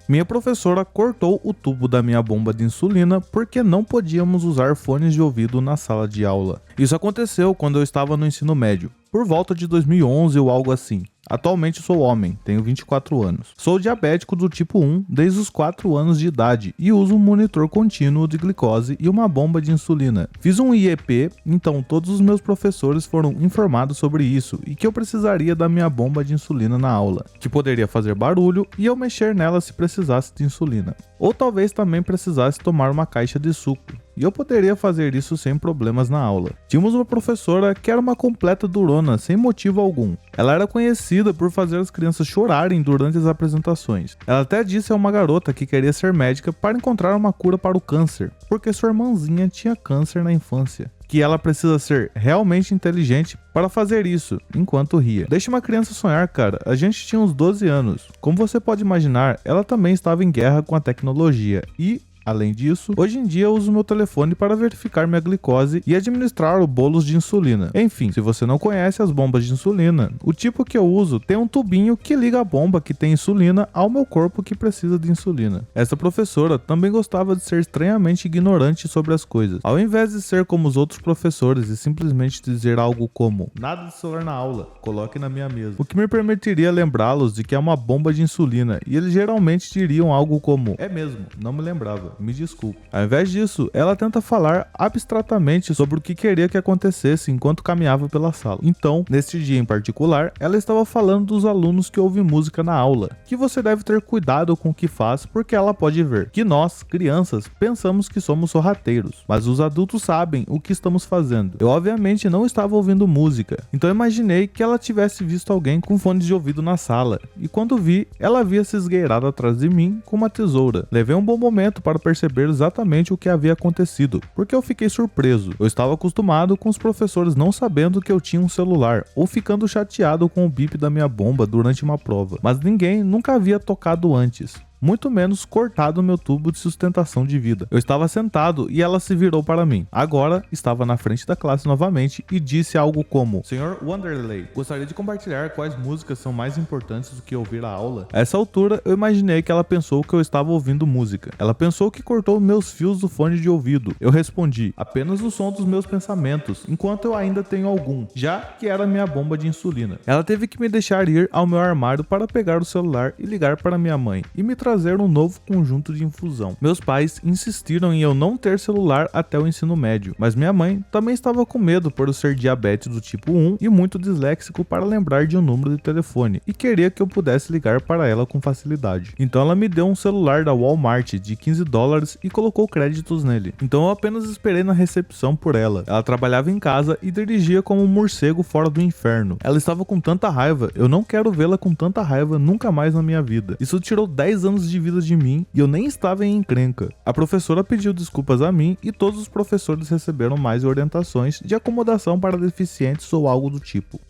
Minha professora cortou o tubo da minha bomba de insulina porque não podíamos usar fones de ouvido na sala de aula. Isso aconteceu quando eu estava no ensino médio, por volta de 2011 ou algo assim. Atualmente sou homem, tenho 24 anos. Sou diabético do tipo 1 desde os 4 anos de idade e uso um monitor contínuo de glicose e uma bomba de insulina. Fiz um IEP, então todos os meus professores foram informados sobre isso e que eu precisaria da minha bomba de insulina na aula, que poderia fazer barulho e eu mexer nela se precisasse de insulina. Ou talvez também precisasse tomar uma caixa de suco. E eu poderia fazer isso sem problemas na aula. Tínhamos uma professora que era uma completa durona, sem motivo algum. Ela era conhecida por fazer as crianças chorarem durante as apresentações. Ela até disse a uma garota que queria ser médica para encontrar uma cura para o câncer, porque sua irmãzinha tinha câncer na infância. Que ela precisa ser realmente inteligente para fazer isso, enquanto ria. Deixa uma criança sonhar, cara. A gente tinha uns 12 anos. Como você pode imaginar, ela também estava em guerra com a tecnologia e... além disso, hoje em dia eu uso meu telefone para verificar minha glicose e administrar bolos de insulina. Enfim, se você não conhece as bombas de insulina, o tipo que eu uso tem um tubinho que liga a bomba que tem insulina ao meu corpo que precisa de insulina. Essa professora também gostava de ser estranhamente ignorante sobre as coisas. Ao invés de ser como os outros professores e simplesmente dizer algo como "nada de celular na aula, coloque na minha mesa", o que me permitiria lembrá-los de que é uma bomba de insulina, e eles geralmente diriam algo como "é mesmo, não me lembrava. Me desculpe". Ao invés disso, ela tenta falar abstratamente sobre o que queria que acontecesse enquanto caminhava pela sala. Então, neste dia em particular, ela estava falando dos alunos que ouvem música na aula, que você deve ter cuidado com o que faz porque ela pode ver que nós, crianças, pensamos que somos sorrateiros, mas os adultos sabem o que estamos fazendo. Eu obviamente não estava ouvindo música, então imaginei que ela tivesse visto alguém com fones de ouvido na sala, e quando vi, ela havia se esgueirado atrás de mim com uma tesoura. Levei um bom momento para perceber exatamente o que havia acontecido, porque eu fiquei surpreso. Eu estava acostumado com os professores não sabendo que eu tinha um celular, ou ficando chateado com o bip da minha bomba durante uma prova, mas ninguém nunca havia tocado antes. Muito menos cortado meu tubo de sustentação de vida. Eu estava sentado e ela se virou para mim. Agora estava na frente da classe novamente e disse algo como: "Senhor Wanderley, gostaria de compartilhar quais músicas são mais importantes do que ouvir a aula?" A essa altura eu imaginei que ela pensou que eu estava ouvindo música. Ela pensou que cortou meus fios do fone de ouvido. Eu respondi: "Apenas o som dos meus pensamentos, enquanto eu ainda tenho algum", já que era minha bomba de insulina. Ela teve que me deixar ir ao meu armário para pegar o celular e ligar para minha mãe e me trazer um novo conjunto de infusão. Meus pais insistiram em eu não ter celular até o ensino médio, mas minha mãe também estava com medo por eu ser diabetes do tipo 1 e muito disléxico para lembrar de um número de telefone, e queria que eu pudesse ligar para ela com facilidade. Então ela me deu um celular da Walmart de $15 e colocou créditos nele. Então eu apenas esperei na recepção por ela. Ela trabalhava em casa e dirigia como um morcego fora do inferno. Ela estava com tanta raiva, eu não quero vê-la com tanta raiva nunca mais na minha vida. Isso tirou 10 anos de vida de mim e eu nem estava em encrenca. A professora pediu desculpas a mim e todos os professores receberam mais orientações de acomodação para deficientes ou algo do tipo.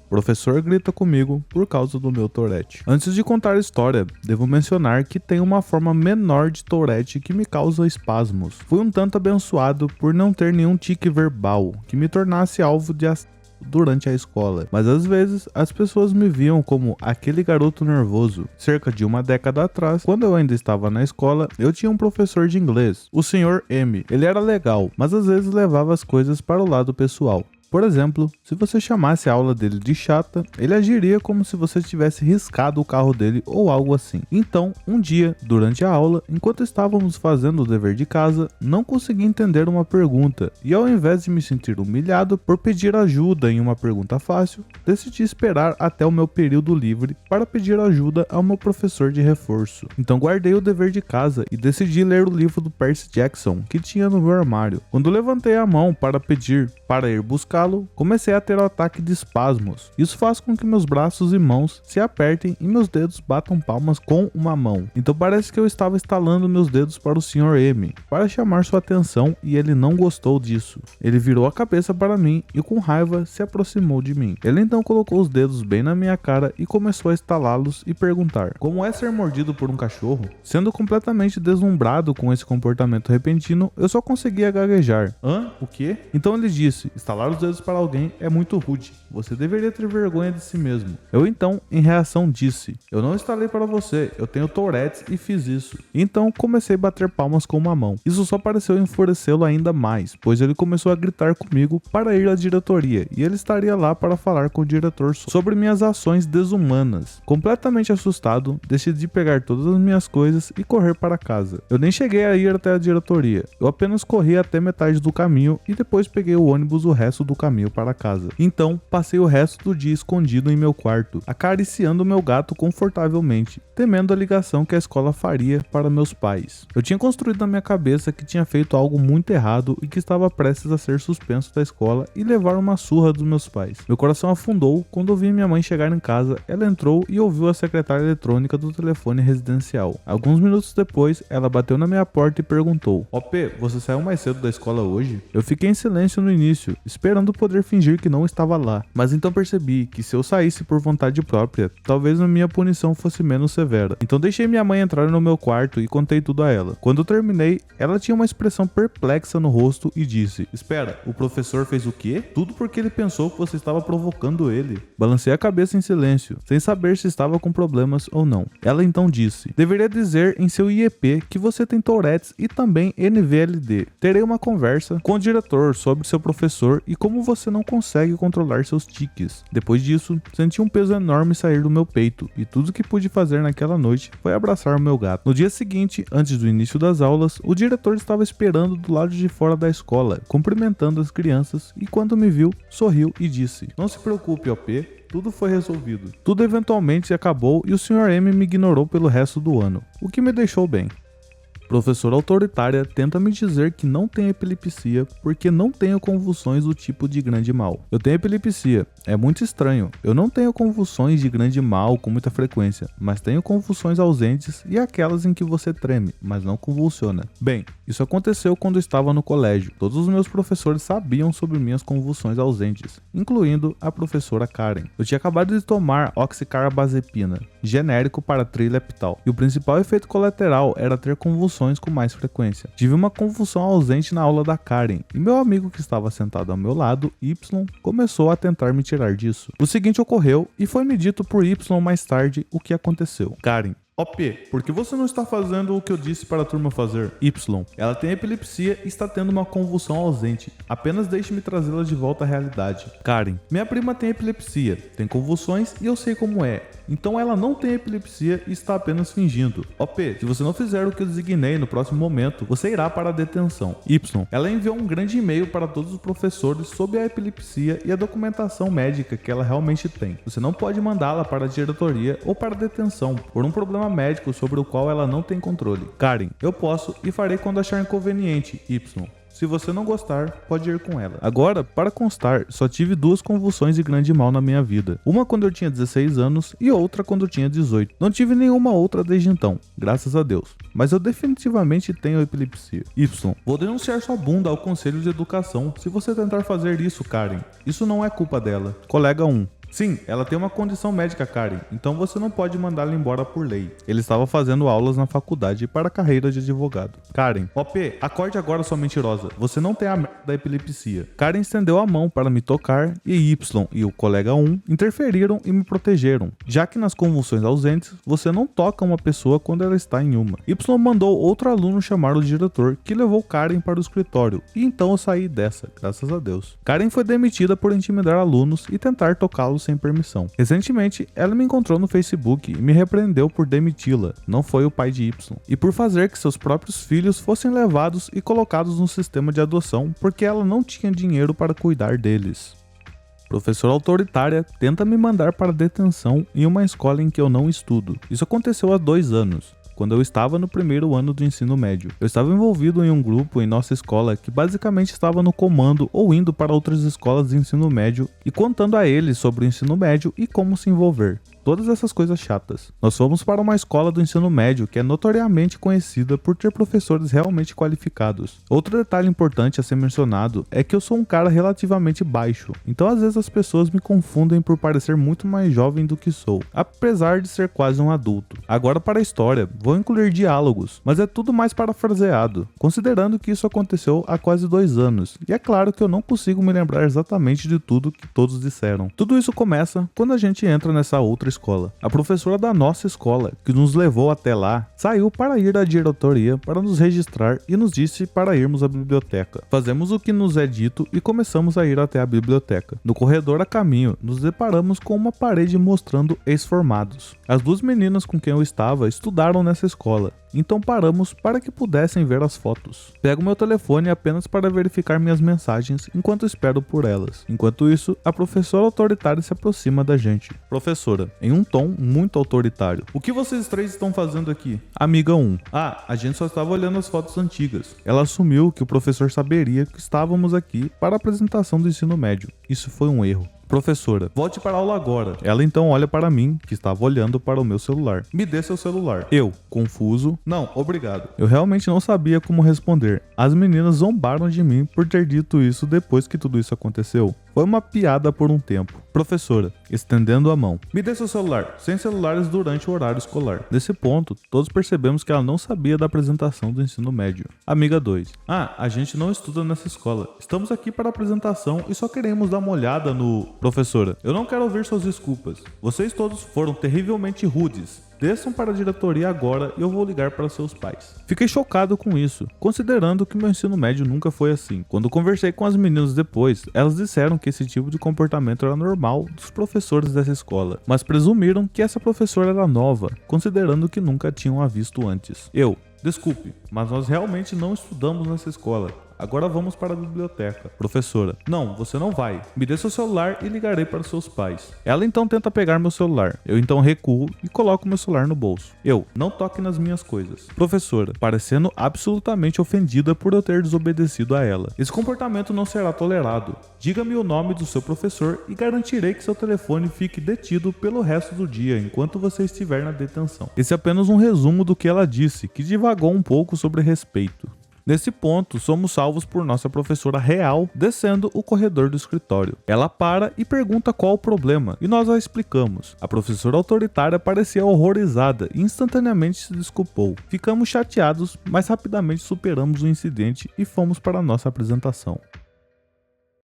O professor grita comigo por causa do meu Tourette. Antes de contar a história, devo mencionar que tem uma forma menor de Tourette que me causa espasmos. Fui um tanto abençoado por não ter nenhum tique verbal que me tornasse alvo de durante a escola, mas às vezes as pessoas me viam como aquele garoto nervoso. Cerca de uma década atrás, quando eu ainda estava na escola, eu tinha um professor de inglês, o Sr. M. Ele era legal, mas às vezes levava as coisas para o lado pessoal. Por exemplo, se você chamasse a aula dele de chata, ele agiria como se você tivesse riscado o carro dele ou algo assim. Então, um dia, durante a aula, enquanto estávamos fazendo o dever de casa, não consegui entender uma pergunta e, ao invés de me sentir humilhado por pedir ajuda em uma pergunta fácil, decidi esperar até o meu período livre para pedir ajuda ao meu professor de reforço. Então guardei o dever de casa e decidi ler o livro do Percy Jackson que tinha no meu armário. Quando levantei a mão para pedir para ir buscar, comecei a ter um ataque de espasmos. Isso faz com que meus braços e mãos se apertem e meus dedos batam palmas com uma mão. Então parece que eu estava estalando meus dedos para o Sr. M, para chamar sua atenção, e ele não gostou disso. Ele virou a cabeça para mim e com raiva se aproximou de mim. Ele então colocou os dedos bem na minha cara e começou a estalá-los e perguntar: "Como é ser mordido por um cachorro?" Sendo completamente deslumbrado com esse comportamento repentino, eu só conseguia gaguejar. "Hã? O quê?" Então ele disse: "Estalar os dedos coisas para alguém é muito rude. Você deveria ter vergonha de si mesmo. Eu então, em reação, disse: eu não instalei para você, eu tenho Tourette's e fiz isso. Então comecei a bater palmas com uma mão. Isso só pareceu enfurecê-lo ainda mais, pois ele começou a gritar comigo para ir à diretoria e ele estaria lá para falar com o diretor sobre minhas ações desumanas. Completamente assustado, decidi pegar todas as minhas coisas e correr para casa. Eu nem cheguei a ir até a diretoria, eu apenas corri até metade do caminho e depois peguei o ônibus o resto do caminho para casa. Então, passei o resto do dia escondido em meu quarto, acariciando meu gato confortavelmente, temendo a ligação que a escola faria para meus pais. Eu tinha construído na minha cabeça que tinha feito algo muito errado e que estava prestes a ser suspenso da escola e levar uma surra dos meus pais. Meu coração afundou quando ouvi minha mãe chegar em casa. Ela entrou e ouviu a secretária eletrônica do telefone residencial. Alguns minutos depois, ela bateu na minha porta e perguntou: "OP, você saiu mais cedo da escola hoje?" Eu fiquei em silêncio no início, esperando poder fingir que não estava lá, mas então percebi que se eu saísse por vontade própria, talvez a minha punição fosse menos severa. Então deixei minha mãe entrar no meu quarto e contei tudo a ela. Quando eu terminei, ela tinha uma expressão perplexa no rosto e disse: "Espera, o professor fez o quê? Tudo porque ele pensou que você estava provocando ele." Balancei a cabeça em silêncio, sem saber se estava com problemas ou não. Ela então disse: "Deveria dizer em seu IEP que você tem Tourette's e também NVLD. Terei uma conversa com o diretor sobre seu professor e como você não consegue controlar seus tiques." Depois disso, senti um peso enorme sair do meu peito e tudo que pude fazer naquela noite foi abraçar o meu gato. No dia seguinte, antes do início das aulas, o diretor estava esperando do lado de fora da escola, cumprimentando as crianças, e quando me viu, sorriu e disse: "Não se preocupe, OP, tudo foi resolvido." Tudo eventualmente acabou e o Sr. M me ignorou pelo resto do ano, o que me deixou bem. Professora autoritária tenta me dizer que não tenho epilepsia porque não tenho convulsões do tipo de grande mal. Eu tenho epilepsia, é muito estranho. Eu não tenho convulsões de grande mal com muita frequência, mas tenho convulsões ausentes e aquelas em que você treme, mas não convulsiona. Bem, isso aconteceu quando eu estava no colégio. Todos os meus professores sabiam sobre minhas convulsões ausentes, incluindo a professora Karen. Eu tinha acabado de tomar oxicarbazepina, genérico para trileptal, e o principal efeito colateral era ter convulsões com mais frequência. Tive uma convulsão ausente na aula da Karen, e meu amigo que estava sentado ao meu lado, Y, começou a tentar me tirar disso. O seguinte ocorreu, e foi-me dito por Y mais tarde o que aconteceu. Karen: "OP, por que você não está fazendo o que eu disse para a turma fazer?" Y: "Ela tem epilepsia e está tendo uma convulsão ausente. Apenas deixe-me trazê-la de volta à realidade." Karen: "Minha prima tem epilepsia, tem convulsões e eu sei como é. Então ela não tem epilepsia e está apenas fingindo. OP, se você não fizer o que eu designei no próximo momento, você irá para a detenção." Y: "Ela enviou um grande e-mail para todos os professores sobre a epilepsia e a documentação médica que ela realmente tem. Você não pode mandá-la para a diretoria ou para a detenção por um problema médico sobre o qual ela não tem controle." Karen: "Eu posso e farei quando achar inconveniente, Y. Se você não gostar, pode ir com ela." Agora, para constar, só tive 2 convulsões de grande mal na minha vida. Uma quando eu tinha 16 anos e outra quando eu tinha 18. Não tive nenhuma outra desde então, graças a Deus. Mas eu definitivamente tenho epilepsia. Y: "Vou denunciar sua bunda ao Conselho de Educação se você tentar fazer isso, Karen. Isso não é culpa dela." Colega 1: "Sim, ela tem uma condição médica, Karen, então você não pode mandá-la embora por lei." Ele estava fazendo aulas na faculdade para a carreira de advogado. Karen: "OP, acorde agora, sua mentirosa. Você não tem a merda da epilepsia." Karen estendeu a mão para me tocar e Y e o colega 1 interferiram e me protegeram, já que nas convulsões ausentes, você não toca uma pessoa quando ela está em uma. Y mandou outro aluno chamar o diretor, que levou Karen para o escritório, e então eu saí dessa, graças a Deus. Karen foi demitida por intimidar alunos e tentar tocá-los sem permissão. Recentemente, ela me encontrou no Facebook e me repreendeu por demiti-la, não foi o pai de Y, e por fazer que seus próprios filhos fossem levados e colocados no sistema de adoção porque ela não tinha dinheiro para cuidar deles. Professora autoritária tenta me mandar para detenção em uma escola em que eu não estudo. Isso aconteceu há 2 anos. Quando eu estava no primeiro ano do ensino médio. Eu estava envolvido em um grupo em nossa escola que basicamente estava no comando ou indo para outras escolas de ensino médio e contando a eles sobre o ensino médio e como se envolver. todas essas coisas chatas. Nós fomos para uma escola do ensino médio que é notoriamente conhecida por ter professores realmente qualificados. Outro detalhe importante a ser mencionado é que eu sou um cara relativamente baixo, então às vezes as pessoas me confundem por parecer muito mais jovem do que sou, apesar de ser quase um adulto. Agora para a história, vou incluir diálogos, mas é tudo mais parafraseado, considerando que isso aconteceu há quase 2 anos, e é claro que eu não consigo me lembrar exatamente de tudo que todos disseram. Tudo isso começa quando a gente entra nessa outra escola. A professora da nossa escola, que nos levou até lá, saiu para ir à diretoria para nos registrar e nos disse para irmos à biblioteca. Fazemos o que nos é dito e começamos a ir até a biblioteca. No corredor a caminho, nos deparamos com uma parede mostrando ex-formados. As 2 meninas com quem eu estava estudaram nessa escola, então paramos para que pudessem ver as fotos. Pego meu telefone apenas para verificar minhas mensagens enquanto espero por elas. Enquanto isso, a professora autoritária se aproxima da gente. Professora, em um tom muito autoritário: o que vocês 3 estão fazendo aqui? Amiga 1: a gente só estava olhando as fotos antigas. Ela assumiu que o professor saberia que estávamos aqui para a apresentação do ensino médio. Isso foi um erro. Professora, volte para a aula agora. Ela então olha para mim, que estava olhando para o meu celular. Me dê seu celular. Eu, confuso: não, obrigado. Eu realmente não sabia como responder. As meninas zombaram de mim por ter dito isso depois que tudo isso aconteceu. Foi uma piada por um tempo. Professora, estendendo a mão: me dê seu celular. Sem celulares durante o horário escolar. Nesse ponto, todos percebemos que ela não sabia da apresentação do ensino médio. Amiga 2: a gente não estuda nessa escola. Estamos aqui para a apresentação e só queremos dar uma olhada no... Professora, eu não quero ouvir suas desculpas. Vocês todos foram terrivelmente rudes. Desçam para a diretoria agora e eu vou ligar para seus pais. Fiquei chocado com isso, considerando que meu ensino médio nunca foi assim. Quando conversei com as meninas depois, elas disseram que esse tipo de comportamento era normal dos professores dessa escola, mas presumiram que essa professora era nova, considerando que nunca tinham a visto antes. Eu: desculpe, mas nós realmente não estudamos nessa escola. Agora vamos para a biblioteca. Professora: não, você não vai. Me dê seu celular e ligarei para seus pais. Ela então tenta pegar meu celular. Eu então recuo e coloco meu celular no bolso. Eu: não toque nas minhas coisas. Professora, parecendo absolutamente ofendida por eu ter desobedecido a ela: esse comportamento não será tolerado. Diga-me o nome do seu professor e garantirei que seu telefone fique detido pelo resto do dia enquanto você estiver na detenção. Esse é apenas um resumo do que ela disse, que divagou um pouco sobre respeito. Nesse ponto, somos salvos por nossa professora real descendo o corredor do escritório. Ela para e pergunta qual o problema, e nós a explicamos. A professora autoritária parecia horrorizada e instantaneamente se desculpou. Ficamos chateados, mas rapidamente superamos o incidente e fomos para a nossa apresentação.